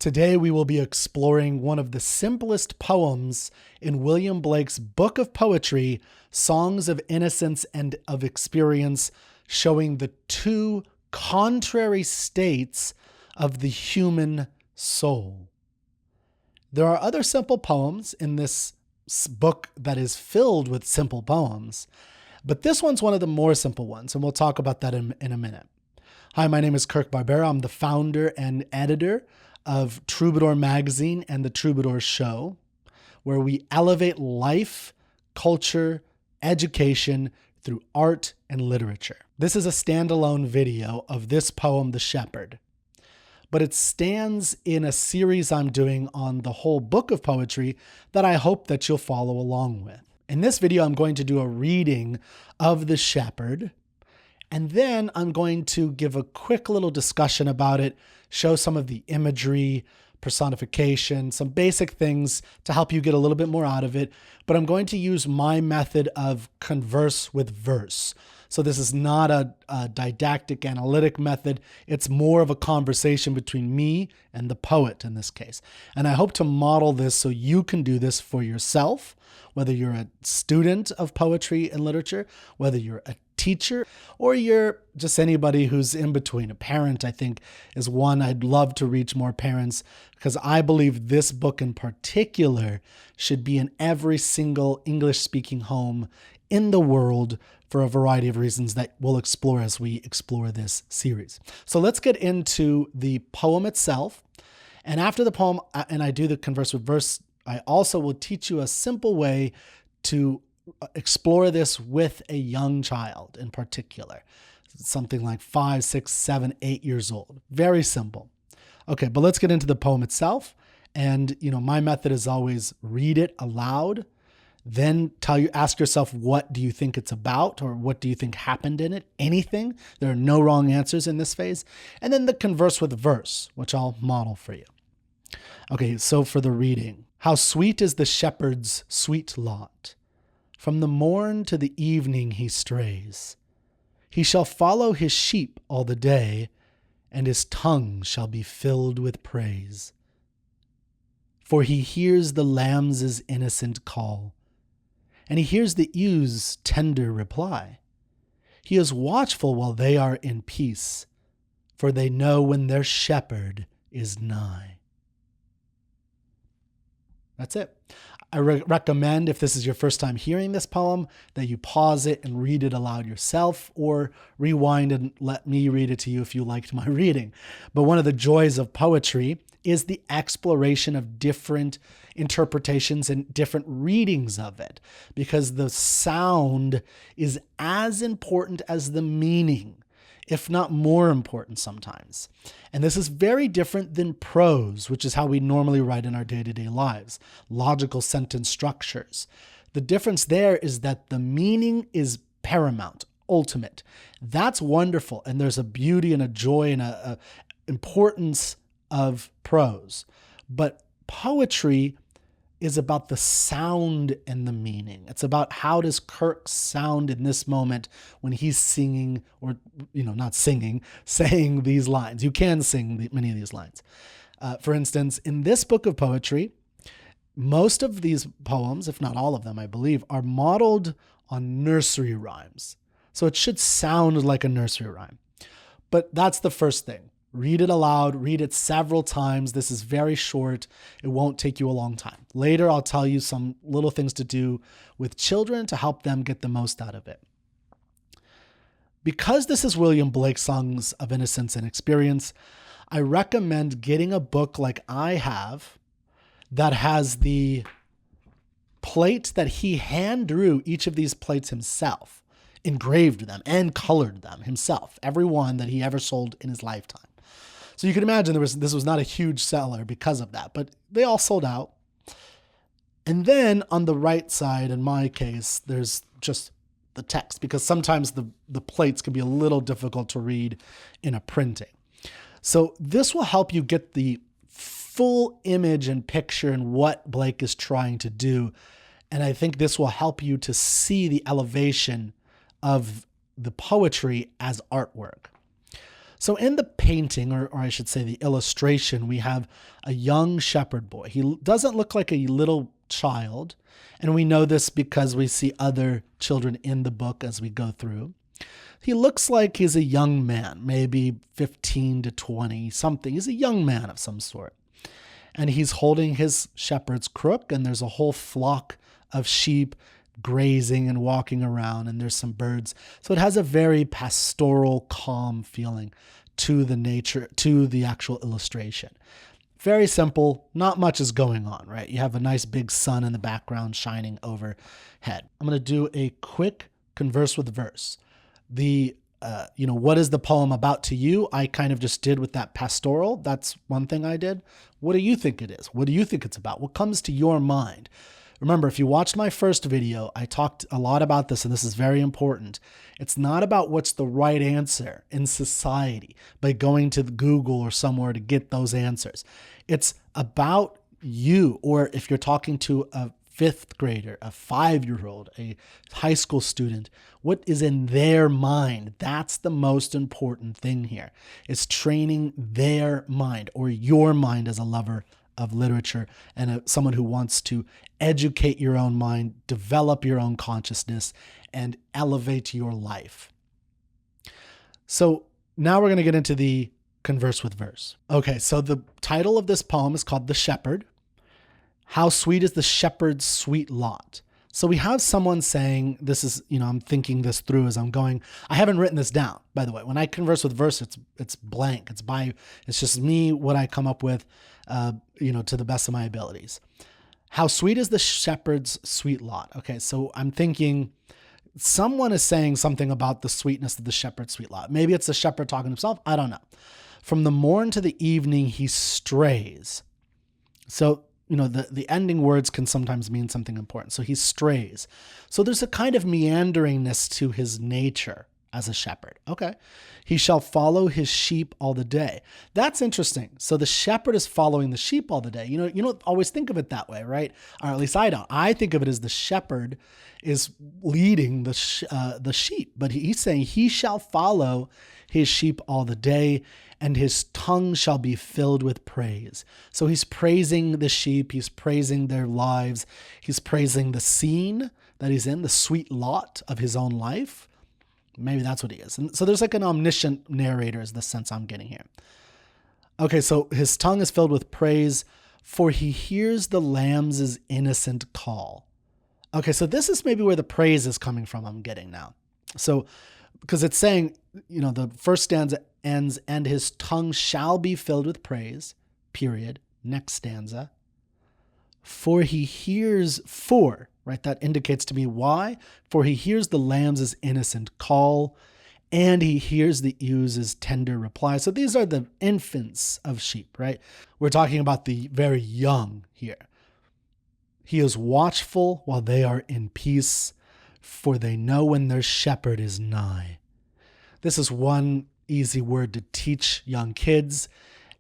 Today we will be exploring one of the simplest poems in William Blake's book of poetry, Songs of Innocence and of Experience, showing the two contrary states of the human soul. There are other simple poems in this book that is filled with simple poems, but this one's one of the more simple ones, and we'll talk about that in a minute. Hi, my name is Kirk Barbera. I'm the founder and editor of Troubadour Magazine and The Troubadour Show, where we elevate life, culture, education through art and literature. This is a standalone video of this poem, The Shepherd, but it stands in a series I'm doing on the whole book of poetry that I hope that you'll follow along with. In this video, I'm going to do a reading of The Shepherd, and then I'm going to give a quick little discussion about it, show some of the imagery, personification, some basic things to help you get a little bit more out of it. But I'm going to use my method of converse with verse. So this is not a didactic analytic method. It's more of a conversation between me and the poet in this case. And I hope to model this so you can do this for yourself, whether you're a student of poetry and literature, whether you're a teacher, or you're just anybody who's in between. A parent, I think, is one. I'd love to reach more parents because I believe this book in particular should be in every single English-speaking home in the world for a variety of reasons that we'll explore as we explore this series. So let's get into the poem itself. And after the poem, and I do the converse with verse, I also will teach you a simple way to explore this with a young child in particular, something like 5, 6, 7, 8 years old. Very simple. Okay, but let's get into the poem itself. And, my method is always read it aloud, then ask yourself, what do you think it's about? Or what do you think happened in it? Anything. There are no wrong answers in this phase. And then the converse with verse, which I'll model for you. Okay, so for the reading. How sweet is the shepherd's sweet lot. From the morn to the evening he strays. He shall follow his sheep all the day, and his tongue shall be filled with praise. For he hears the lamb's innocent call, and he hears the ewes' tender reply. He is watchful while they are in peace, for they know when their shepherd is nigh. That's it. I recommend, if this is your first time hearing this poem, that you pause it and read it aloud yourself, or rewind and let me read it to you if you liked my reading. But one of the joys of poetry is the exploration of different interpretations and different readings of it, because the sound is as important as the meaning, if not more important sometimes. And this is very different than prose, which is how we normally write in our day-to-day lives, logical sentence structures. The difference there is that the meaning is paramount, ultimate. That's wonderful, and there's a beauty and a joy and a importance of prose. But poetry is about the sound and the meaning. It's about how does Kirk sound in this moment when he's singing, or, not singing, saying these lines. You can sing many of these lines. For instance, in this book of poetry, most of these poems, if not all of them, I believe, are modeled on nursery rhymes. So it should sound like a nursery rhyme. But that's the first thing. Read it aloud, read it several times. This is very short. It won't take you a long time. Later, I'll tell you some little things to do with children to help them get the most out of it. Because this is William Blake's Songs of Innocence and Experience, I recommend getting a book like I have that has the plates that he hand drew each of these plates himself, engraved them and colored them himself, every one that he ever sold in his lifetime. So you can imagine this was not a huge seller because of that, but they all sold out. And then on the right side, in my case, there's just the text, because sometimes the plates can be a little difficult to read in a printing. So this will help you get the full image and picture and what Blake is trying to do. And I think this will help you to see the elevation of the poetry as artwork. So in the painting, or I should say the illustration, we have a young shepherd boy. He doesn't look like a little child, and we know this because we see other children in the book as we go through. He looks like he's a young man, maybe 15 to 20, something. He's a young man of some sort. And he's holding his shepherd's crook, and there's a whole flock of sheep grazing and walking around, and there's some birds. So it has a very pastoral, calm feeling to the nature, to the actual illustration. Very simple, not much is going on, right? You have a nice big sun in the background shining overhead. I'm going to do a quick converse with verse. What is the poem about to you? I kind of just did with that pastoral. That's one thing I did. What do you think it is? What do you think it's about? What comes to your mind? Remember, if you watched my first video, I talked a lot about this, and this is very important. It's not about what's the right answer in society by going to Google or somewhere to get those answers. It's about you, or if you're talking to a fifth grader, a 5-year-old, a high school student, what is in their mind? That's the most important thing here. It's training their mind, or your mind as a lover of literature and someone who wants to educate your own mind, develop your own consciousness, and elevate your life. So now we're going to get into the converse with verse. Okay, so the title of this poem is called The Shepherd. How sweet is the shepherd's sweet lot. So we have someone saying, this is, I'm thinking this through as I'm going. I haven't written this down, by the way. When I converse with verse, it's blank. It's just me, what I come up with, to the best of my abilities. How sweet is the shepherd's sweet lot. Okay, so I'm thinking someone is saying something about the sweetness of the shepherd's sweet lot. Maybe it's the shepherd talking to himself. I don't know. From the morn to the evening, he strays. So the ending words can sometimes mean something important. So he strays. So there's a kind of meanderingness to his nature as a shepherd. Okay. He shall follow his sheep all the day. That's interesting. So the shepherd is following the sheep all the day. You don't always think of it that way, right? Or at least I don't. I think of it as the shepherd is leading the sheep. But he's saying he shall follow his sheep all the day, and his tongue shall be filled with praise. So he's praising the sheep. He's praising their lives. He's praising the scene that he's in, the sweet lot of his own life. Maybe that's what he is. And so there's like an omniscient narrator is the sense I'm getting here. Okay, so his tongue is filled with praise, for he hears the lamb's innocent call. Okay, so this is maybe where the praise is coming from, I'm getting now. So, because it's saying, the first stanza ends, and his tongue shall be filled with praise, period. Next stanza. For he hears, right? That indicates to me why. For he hears the lamb's innocent call, and he hears the ewes' tender reply. So these are the infants of sheep, right? We're talking about the very young here. He is watchful while they are in peace, for they know when their shepherd is nigh. This is one easy word to teach young kids,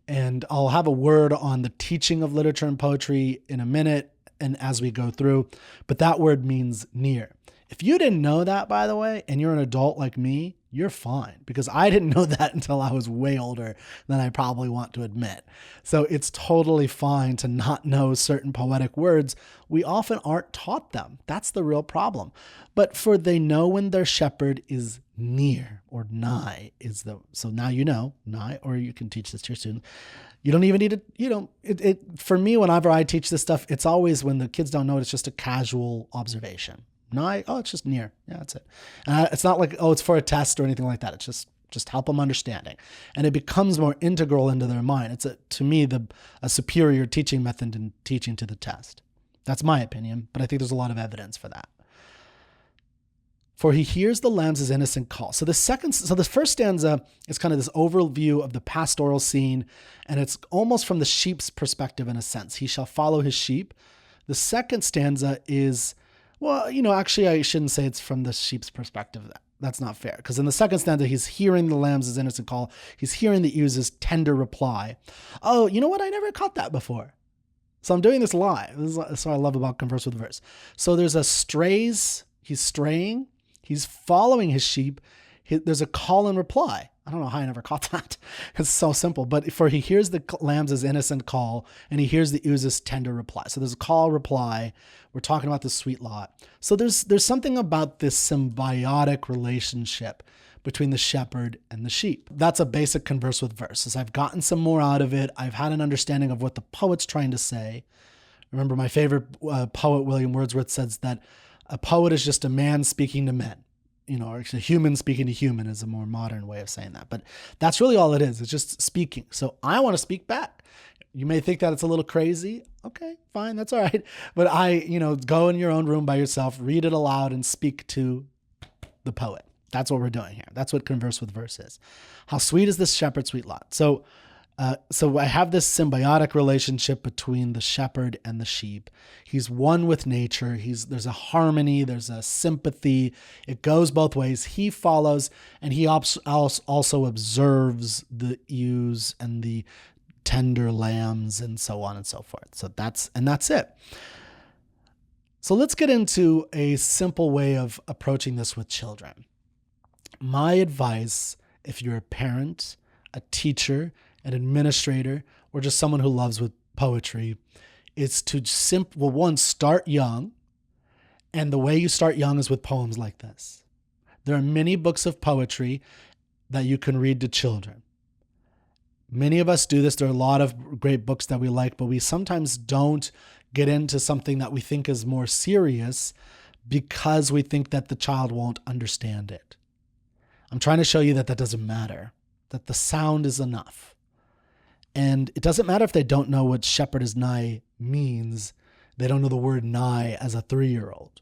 and I'll have a word on the teaching of literature and poetry in a minute and as we go through, but that word means near. If you didn't know that, by the way, and you're an adult like me, you're fine, because I didn't know that until I was way older than I probably want to admit. So it's totally fine to not know certain poetic words. We often aren't taught them. That's the real problem. But for they know when their shepherd is near, or nigh so now nigh, or you can teach this to your students. You don't even need to, for me, whenever I teach this stuff, it's always when the kids don't know it, it's just a casual observation. Nigh, it's just near. Yeah, that's it. It's not like, it's for a test or anything like that. It's just help them understanding. And it becomes more integral into their mind. It's, to me, a superior teaching method than teaching to the test. That's my opinion, but I think there's a lot of evidence for that. For he hears the lamb's innocent call. So the first stanza is kind of this overview of the pastoral scene, and it's almost from the sheep's perspective in a sense. He shall follow his sheep. The second stanza is, actually I shouldn't say it's from the sheep's perspective. That's not fair, because in the second stanza, he's hearing the lamb's innocent call. He's hearing the ewes' tender reply. Oh, you know what? I never caught that before. So I'm doing this live. This is what I love about Converse with Verse. So there's a strays. He's straying. He's following his sheep. There's a call and reply. I don't know how I never caught that. It's so simple. But for he hears the lamb's innocent call, and he hears the ewes' tender reply. So there's a call reply. We're talking about the sweet lot. So there's something about this symbiotic relationship between the shepherd and the sheep. That's a basic converse with verse. As I've gotten some more out of it, I've had an understanding of what the poet's trying to say. Remember, my favorite poet, William Wordsworth, says that a poet is just a man speaking to men. Or a human speaking to human is a more modern way of saying that. But that's really all it is. It's just speaking. So I want to speak back. You may think that it's a little crazy. Okay, fine. That's all right. But go in your own room by yourself, read it aloud, and speak to the poet. That's what we're doing here. That's what converse with verse is. How sweet is this shepherd's sweet lot? So I have this symbiotic relationship between the shepherd and the sheep. He's one with nature. There's a harmony. There's a sympathy. It goes both ways. He follows, and he also observes the ewes and the tender lambs and so on and so forth. So that's it. So let's get into a simple way of approaching this with children. My advice, if you're a parent, a teacher, an administrator, or just someone who loves with poetry, is to start young. And the way you start young is with poems like this. There are many books of poetry that you can read to children. Many of us do this. There are a lot of great books that we like, but we sometimes don't get into something that we think is more serious because we think that the child won't understand it. I'm trying to show you that doesn't matter, that the sound is enough. And it doesn't matter if they don't know what shepherd is nigh means. They don't know the word nigh as a 3-year-old.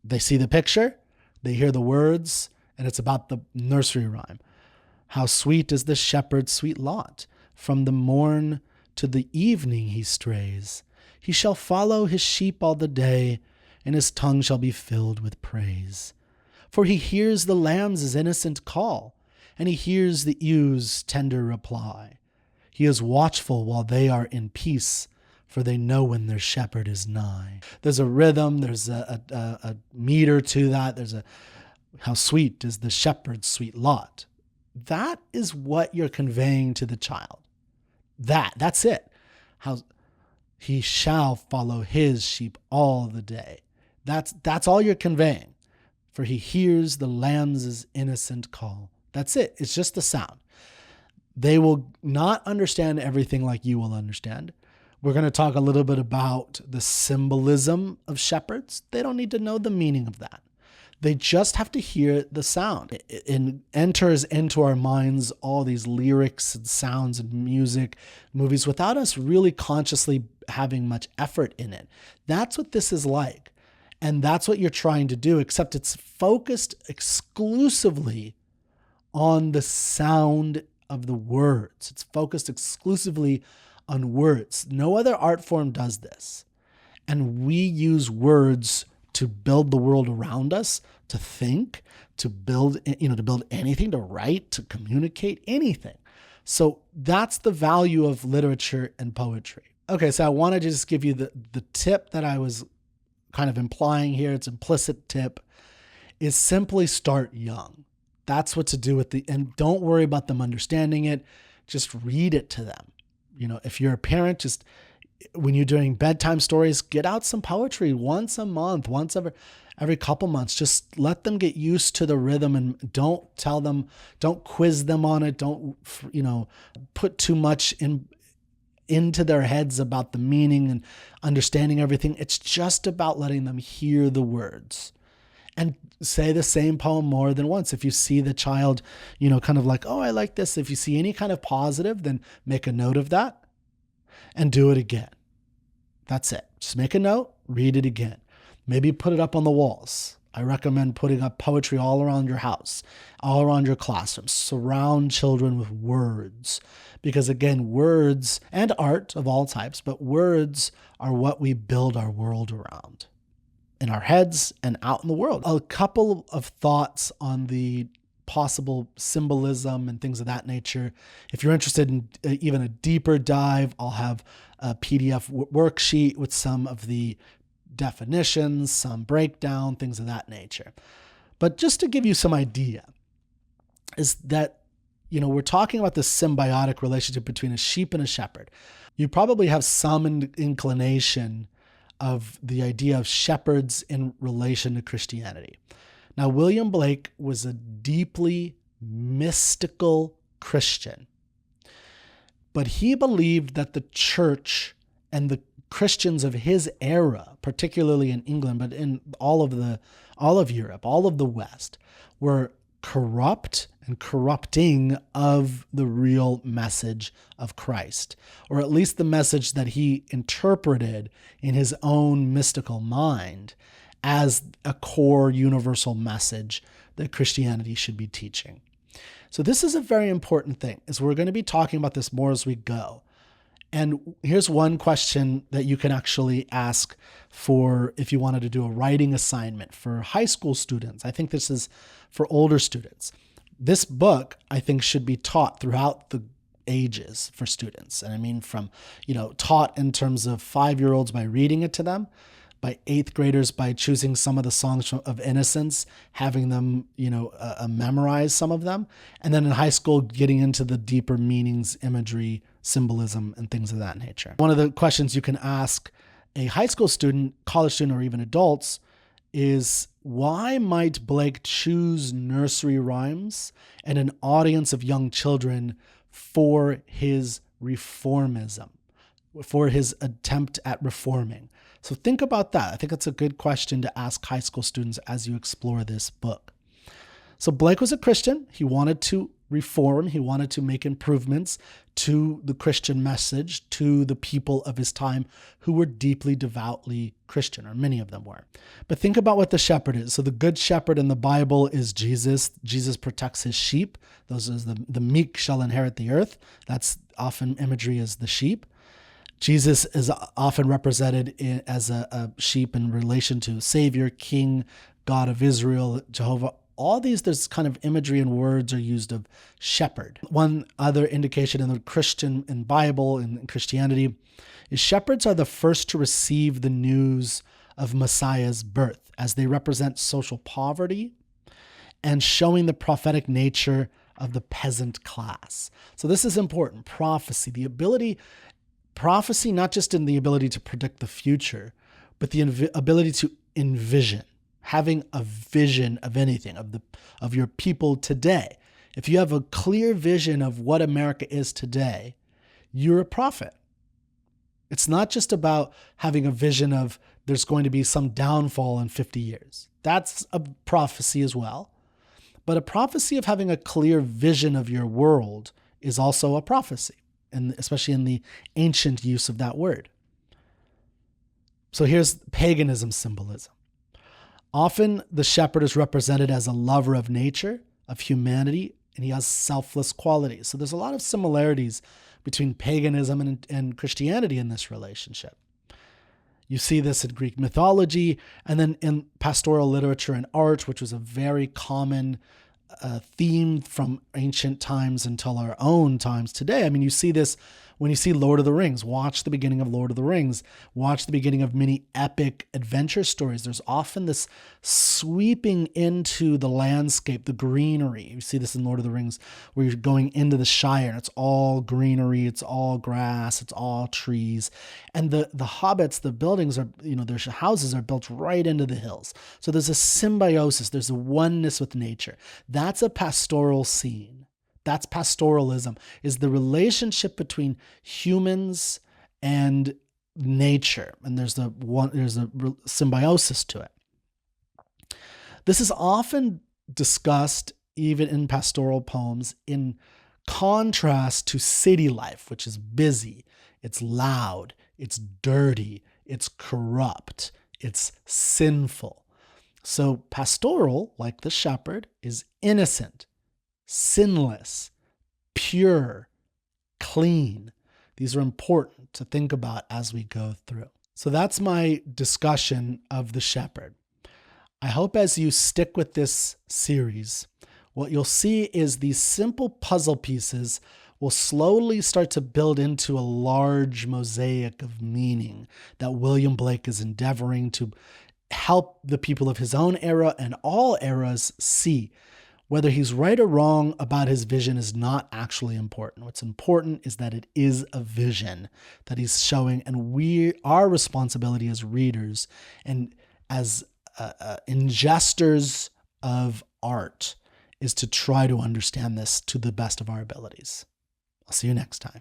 They see the picture, they hear the words, and it's about the nursery rhyme. How sweet is the shepherd's sweet lot. From the morn to the evening he strays. He shall follow his sheep all the day, and his tongue shall be filled with praise. For he hears the lamb's innocent call, and he hears the ewes' tender reply. He is watchful while they are in peace, for they know when their shepherd is nigh. There's a rhythm, there's a meter to that. How sweet is the shepherd's sweet lot. That is what you're conveying to the child. That's it. How he shall follow his sheep all the day. That's all you're conveying. For he hears the lamb's innocent call. That's it. It's just the sound. They will not understand everything like you will understand. We're going to talk a little bit about the symbolism of shepherds. They don't need to know the meaning of that. They just have to hear the sound. It enters into our minds all these lyrics and sounds and music, movies, without us really consciously having much effort in it. That's what this is like. And that's what you're trying to do, except it's focused exclusively on the sound of the words. It's focused exclusively on words. No other art form does this. And we use words to build the world around us, to think, to build anything, to write, to communicate, anything. So that's the value of literature and poetry. Okay, so I wanted to just give you the tip that I was kind of implying here. It's implicit tip is simply start young. That's what to do and don't worry about them understanding it. Just read it to them. If you're a parent, just when you're doing bedtime stories, get out some poetry once a month, once every couple months. Just let them get used to the rhythm, and don't quiz them on it. Don't, put too much into their heads about the meaning and understanding everything. It's just about letting them hear the words. And say the same poem more than once. If you see the child, kind of like, oh, I like this. If you see any kind of positive, then make a note of that and do it again. That's it. Just make a note, read it again. Maybe put it up on the walls. I recommend putting up poetry all around your house, all around your classroom. Surround children with words. Because again, words and art of all types, but words are what we build our world around. In our heads and out in the world. A couple of thoughts on the possible symbolism and things of that nature. If you're interested in even a deeper dive, I'll have a PDF worksheet with some of the definitions, some breakdown, things of that nature. But just to give you some idea, is that, we're talking about this symbiotic relationship between a sheep and a shepherd. You probably have some inclination of the idea of shepherds in relation to Christianity. Now, William Blake was a deeply mystical Christian, but he believed that the church and the Christians of his era, particularly in England, but in all of Europe, all of the West, were corrupt and corrupting of the real message of Christ, or at least the message that he interpreted in his own mystical mind as a core universal message that Christianity should be teaching. So this is a very important thing, as we're going to be talking about this more as we go. And here's one question that you can actually ask for if you wanted to do a writing assignment for high school students. I think this is for older students. This book, I think, should be taught throughout the ages for students. And I mean from, taught in terms of 5-year-olds by reading it to them, by 8th graders by choosing some of the Songs of Innocence, having them, memorize some of them. And then in high school, getting into the deeper meanings, imagery, symbolism, and things of that nature. One of the questions you can ask a high school student, college student, or even adults is, why might Blake choose nursery rhymes and an audience of young children for his reformism, for his attempt at reforming? So think about that. I think that's a good question to ask high school students as you explore this book. So Blake was a Christian. He wanted to reform. He wanted to make improvements to the Christian message, to the people of his time who were deeply devoutly Christian, or many of them were. But think about what the shepherd is. So the good shepherd in the Bible is Jesus. Jesus protects his sheep. Those are the meek shall inherit the earth. That's often imagery as the sheep. Jesus is often represented as a sheep in relation to Savior, King, God of Israel, Jehovah. All these, there's kind of imagery and words are used of shepherd. One other indication in the Christian and Bible and Christianity is shepherds are the first to receive the news of Messiah's birth, as they represent social poverty and showing the prophetic nature of the peasant class. So this is important. Prophecy, not just in the ability to predict the future, but the ability to envision, having a vision of anything, of your people today. If you have a clear vision of what America is today, you're a prophet. It's not just about having a vision of there's going to be some downfall in 50 years. That's a prophecy as well. But a prophecy of having a clear vision of your world is also a prophecy, and especially in the ancient use of that word. So here's paganism symbolism. Often the shepherd is represented as a lover of nature, of humanity, and he has selfless qualities. So there's a lot of similarities between paganism and Christianity in this relationship. You see this in Greek mythology, and then in pastoral literature and art, which was a very common theme from ancient times until our own times today. I mean, you see this when you see Lord of the Rings. Watch the beginning of Lord of the Rings. Watch the beginning of many epic adventure stories. There's often this sweeping into the landscape, the greenery. You see this in Lord of the Rings, where you're going into the Shire, and it's all greenery, it's all grass, it's all trees. And the hobbits, the buildings are, their houses are built right into the hills. So there's a symbiosis, there's a oneness with nature. That's a pastoral scene. That's pastoralism, is the relationship between humans and nature. And there's a symbiosis to it. This is often discussed, even in pastoral poems, in contrast to city life, which is busy, it's loud, it's dirty, it's corrupt, it's sinful. So pastoral, like the shepherd, is innocent, sinless, pure, clean. These are important to think about as we go through. So that's my discussion of the shepherd. I hope as you stick with this series, what you'll see is these simple puzzle pieces will slowly start to build into a large mosaic of meaning that William Blake is endeavoring to help the people of his own era and all eras see. Whether he's right or wrong about his vision is not actually important. What's important is that it is a vision that he's showing, and our responsibility as readers and as ingesters of art is to try to understand this to the best of our abilities. I'll see you next time.